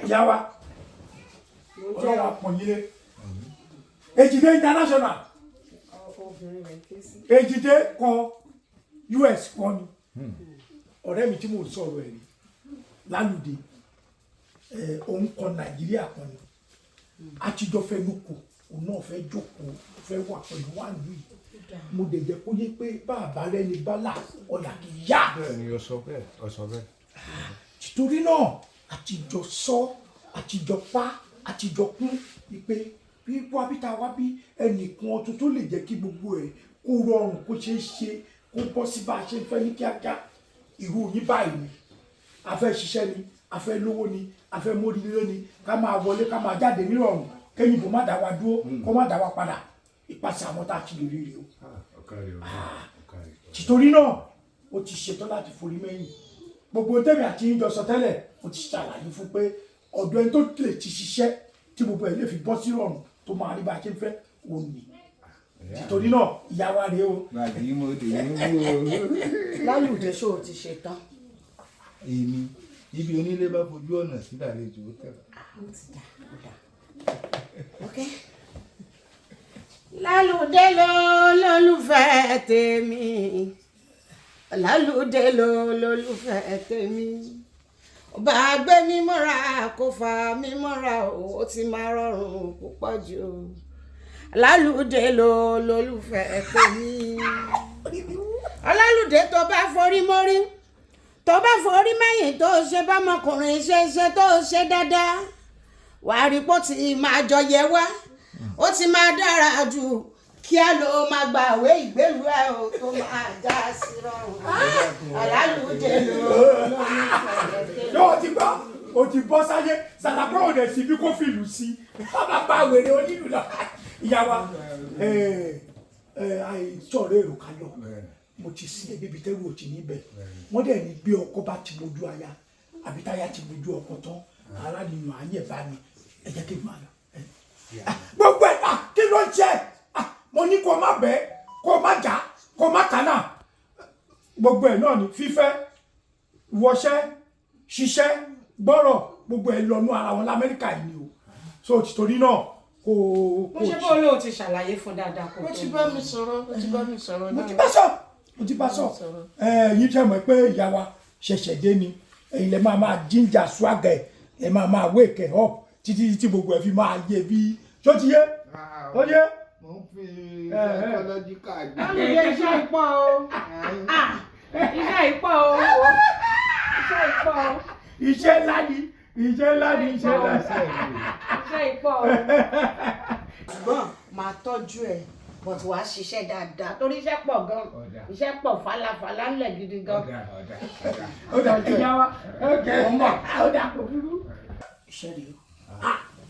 Yawa. Ọlọ́wà pọ̀nyílé. Ejide international. Ejide kan US kan ni. Ọ̀rẹ́ mi tí mo sọ̀rọ̀ ẹ̀ ni. Lálùdé. Òun kan Nàìjíríà kan ni. Àtijọ́ fẹ́ lóko. Òun náà fẹ́ jókòó. Fẹ́ wà pẹ̀lú wà lùí. Mo dẹ̀ jẹ́ kó yé pé bàbá rẹ̀ ni bálà ọ̀yà kì í yá. Bẹ́ẹ̀ni o sọ bẹ́ẹ̀. Títorí náà àtijọ́ sọ àtijọ́ pa àtijọ́ kún ni pé bí wá bí ta wá bí ẹnìkan ọtún tó lè jẹ́ kí gbogbo ẹ̀ kó rọrùn kó ṣeé ṣe kó bọ́ sí bá a ṣe ń fẹ́ ní kíákíá irú yín báyìí ni a fẹ́ ṣiṣẹ́ ni a fẹ́ lówó ni a fẹ́ mórílé ni ká máa wọlé ká máa jáde nírọ̀rùn kẹ́yìn bò má dá wa dúró kó má dá wa padà ìpàṣẹ àwọn tá a ti lè rí rèé o. Títorí náà o ti ṣetán láti forí mẹ́yìn gbogbo tẹ́mi àti yín jọ sọ tẹ́lẹ̀ o ti ṣàlàyé fún pé ọ̀dọ̀ ẹni tó lè ti ṣiṣẹ́ tí gbogbo ẹ̀ lè fi bọ́ sí rọrùn tó máa rí bá a ṣe ń fẹ́ òun ni títorí náà ìyá wa rèé o. Lálùdé ṣó o ti ṣe tán. Èmi ibi onílé bá fojú ọ̀nà sí ìdàlejò ó tẹ̀lé. Lálùdé lólùfẹ́ tèmi. Lálùdé lólùfẹ́ tèmi. Bá gbé mi mọ́ra kó fà mí mọ́ra ó ti máa rọrùn púpọ̀ jù. Lálùdé lólùfẹ́ tèmi. Ọlálùdé tó bá forí mórí tó bá forí mẹ́yìn tó ṣe bámọkùnrin ṣe tó ṣe dáadáa wàá rí pó ti máa jọ yẹ wá ó ti máa dára jù kí á ló máa gbàwé ìgbélú ẹ o tó máa já sí rọrùn. Ọlálùdé yóò ti gbọ́ o ti bọ́ sáyé sàlápẹ́ òde sí bí kò fìlù sí bàbá bá wèrè onílù lọ ìyá wa àìsọ̀rọ̀ èrò kalọ̀ mo ti sin ẹbí bíi tẹ́rù òtí níbẹ̀ wọ́n dẹ̀ ní bí ọkọ bá ti mojú aya àbí táyà ti mojú ọkọ tán ara nínú àyẹ̀ bá mi ẹ jẹ́ kí n máa lọ. Gbogbo ẹ̀ kí ló ń jẹ́ mo ní kó má bẹ́ kó má jà kó má kánà gbogbo ẹ̀ náà ni fífẹ́ wọṣẹ́ ṣiṣẹ́ gbọ́rọ̀ gbogbo ẹ̀ lọ́nu ara wọn l'Amẹ́ríkà yìí ni o so títorí náà kò. mo ṣe bó lóò ti ṣàlàyé fún dáadáa kó tó. ó ti bá mi sọ̀rọ̀ mo ti bá sọ yìí tẹ́ mọ̀ pé ìyá wa ṣẹ̀ṣẹ̀ dé ni ẹ̀yin lẹ máa ginger swagger ẹ̀ máa wake up títí gbogbo ẹ̀ fi máa yé bí tó ti yé ó yé. mo ń fi psychological gbé. Lálùdé iṣẹ́ ìpọ̀ o iṣẹ́ ìpọ̀ o iṣẹ́ ńlá ni iṣẹ́ ìpọ̀ o. ṣùgbọ́n máa tọ́jú ẹ̀ but wàá ṣiṣẹ́ dáadáa torí iṣẹ́ pọ̀ gan iṣẹ́ pọ̀ falafala ńlẹ̀ gidi gan. ó dà ìyá wa ó dà kò burú. iṣẹ́ rèé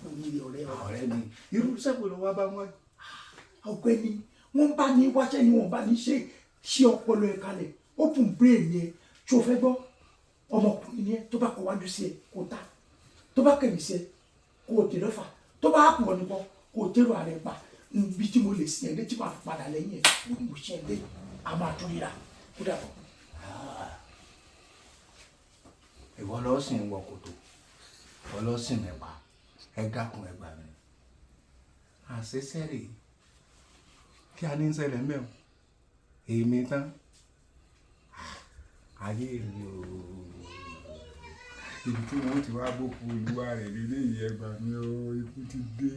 o ní ọ̀rẹ́ mi irú sẹ́kù ló wá bá wọn. ọ̀gbẹ́ni wọ́n bá ní wáṣẹ́ ni wọ́n bá ní ṣe ọpọlọ ẹ̀ kalẹ̀ open brain yẹn tí o fẹ́ gbọ́ ọmọkùnrin yẹn tó bá kọ wájú sí ẹ kó ta tó bá kẹ̀yìn sí ẹ kó o tẹ̀lé fà tó bá kù ọ nìkan kó o tẹ̀rọ ààrẹ pa níbi tí mo lè sin ẹ̀dẹ́ tí màá fi padà lẹ́yìn ẹ̀ ó ní mo ṣe ẹ̀dẹ́ a máa tún ríra kó dàbọ̀. ìwọ lọ sìn wọ kòtò ìwọ lọ sìn mẹ́pa ẹ dákun ẹ gbà mí àṣẹṣẹrè kí a ní ń ṣẹlẹ̀ mẹ́wọ̀n èmi tán ayé rí o ibi tí wọ́n ti wá bókun olúwa rẹ̀ nílé ìyẹ̀gbà mi o ikú ti dé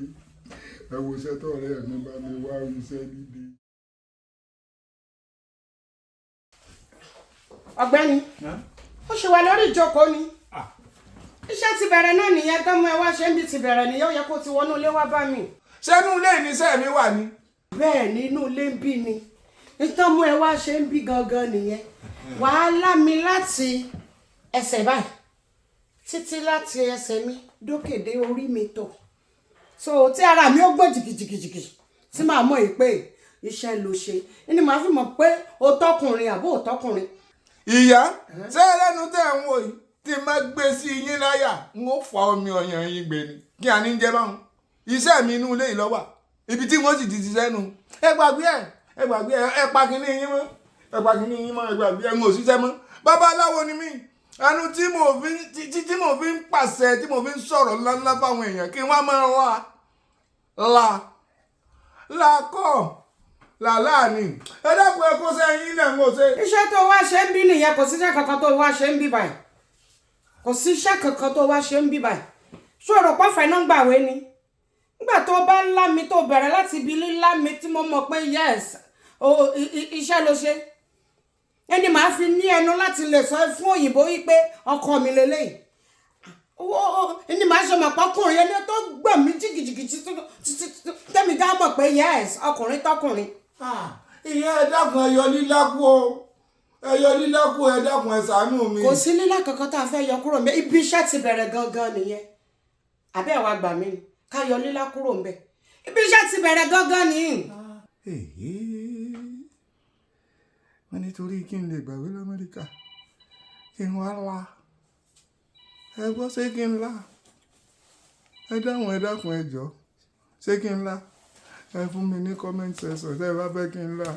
ẹ wo iṣẹ́ tó ọ̀rẹ́ mi bá mi wá iṣẹ́ níbi. ọ̀gbẹ́ni ó ṣe wà lórí ìjókòó ni iṣẹ́ ti bẹ̀rẹ̀ náà nìyẹn tó mú ẹ wá ṣe ń bí ti bẹ̀rẹ̀ nìyẹn ó yẹ kó ti wọnú ilé wá bá mi. ṣé inú ilé ìníṣẹ́ mi wà ní. bẹ́ẹ̀ ni inú ilé ń bí ni nítorí mú ẹ wá ṣe ń bí gangan nìyẹn wàhálà mi láti ẹsẹ̀ báyìí títí láti ẹsẹ̀ mi dókè dé orí mi tó so tí ara mi ó gbọ́ jìkìjìkìjìkì tí màá mọ̀ yìí pé iṣẹ́ ló ṣe ni màá fi mọ̀ pé o tọkùnrin àbó o tọkùnrin. ìyá ṣé ẹlẹ́nu tẹ̀ ń wò yìí tí má gbé sí yín láyà ń ó fa omi ọyàn yín gbé ni kí a ní jẹ́ báwọn iṣẹ́ mi inú ilé yìí ló wà ibi tí wọ́n sì ti ṣiṣẹ́ nu ẹ gbàgbé ẹ pa kínní yín mọ́ ẹ gbàgbé ẹ ń òṣìṣẹ́ mọ́ babaláwo ni mí ẹnu tí mo fi ń pàṣẹ tí mo fi ń sọ̀rọ̀ ńláńlá fáwọn èèyàn kí wọ́n máa kọ́ làláàní ẹ dákun ẹ kó sẹ́yìn náà ń wò ṣe. iṣẹ́ tó wá ṣe ń bí nìyẹn kò síṣẹ́ kankan tó wá ṣe ń bí báyìí kò síṣẹ́ kankan tó wá ṣe ń bí báyìí ṣòro pọ́fẹ́ náà gbàwé ni nígbà tó bá ńlá mi tó bẹ̀rẹ̀ láti ibi lílá mi tí mo mọ̀ pé yes iṣẹ́ ló ṣe ẹni màá fi ní ẹnu láti lè sọ fún òyìnbó wípé ọkọ mi lélẹ́yìí ẹni màá ṣe mọ̀ pọ́kùnrin ẹni tó gbọ̀n mí jìgìjìgì tẹ́mi dá mọ̀ pé yes ọkùnrin tọkùnrin. ìyá ẹ dákun ẹ yọ lílá kú o ẹ dákun ẹ ṣàánú mi. kò sí lílá kankan tá a fẹ́ yọ kúrò mbẹ ibi iṣẹ́ ti bẹ̀rẹ̀ gangan nìyẹn àbẹ́ ẹ̀ wá gbà mí ni ká yọ lílá kúrò mbẹ ibi iṣẹ́ ti bẹ̀rẹ̀ gangan nìyí. wọ́n nítorí kí n lè gbàwé lamẹ́ríkà kí n wá la ẹ gbọ́ ṣé kí n la ẹ dákun ẹ jọ ṣé kí n la ẹ fún mi ní comment section tẹ́ ẹ bá fẹ́ kí n la.